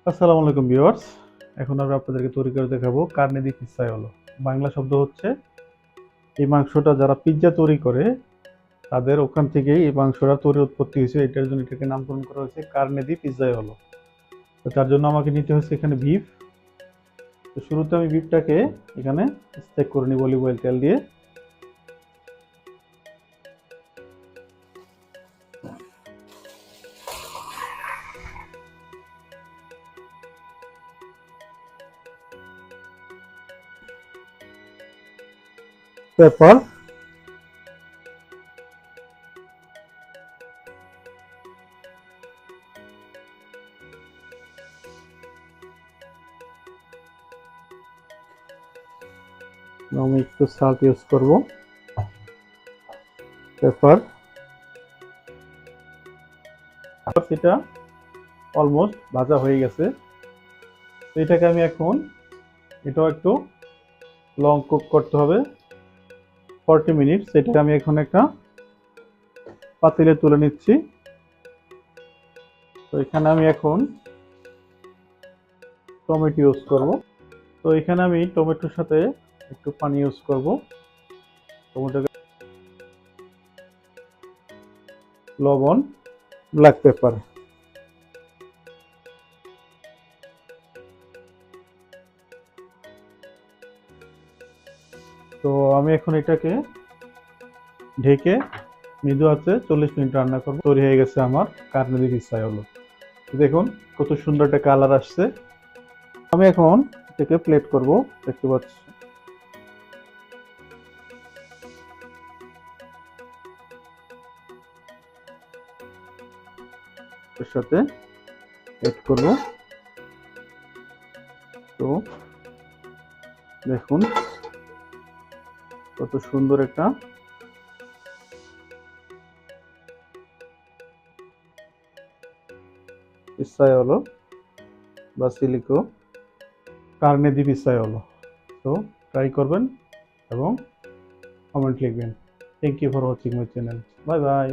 আসসালামু আলাইকুম ভিউয়ার্স। এখন আমরা আপনাদেরকে তৈরি করে দেখাবো কার্নে দি পিজ্জাইওলো। বাংলা শব্দ হচ্ছে এই মাংসটা যারা পিজ্জা তৈরি করে তাদের ওখান থেকেই এই মাংসটা তৈরি উৎপত্তি হয়েছে। এটার জন্য এটাকে নামকরণ করা হয়েছে কার্নে দি পিজ্জাইওলো। তো তার জন্য আমাকে নিতে হচ্ছে এখানে বিফ। তো শুরুতে আমি বিফটাকে এখানে স্টেক করে নিব অলিভ অয়েল তেল দিয়ে। তারপর আমি একটু সল্ট ইউজ করব। তারপর এটা অলমোস্ট ভাজা হয়ে গেছে। তো এটাকে আমি এখন এটাও একটু লং কুক করতে হবে 40 মিনিটস। এটাকে আমি এখন একটা পাতিলে তুলে নিচ্ছি। তো এখানে আমি এখন টমেটো ইউজ করব। তো এখানে আমি টমেটোর সাথে একটু পানি ইউজ করব। টমেটোকে লবণ, ব্ল্যাক পেপার। তো আমি এখন এটাকে ঢেকে মৃদু আছে 40 মিনিট রান্না করব। তৈরি হয়ে গেছে আমার কার্নে দি পিজ্জাইওলো। দেখুন কত সুন্দর একটা কালার আসছে। আমি এখন এটাকে প্লেট করব। দেখতে পাচ্ছি এর সাথে এড করব। তো দেখুন কত সুন্দর একটা পিজ্জাইওলো বাসিলিকো কার্নে দি পিজ্জাইওলো। তো ট্রাই করবেন এবং কমেন্ট লিখবেন। Thank you for watching my channel. Bye by.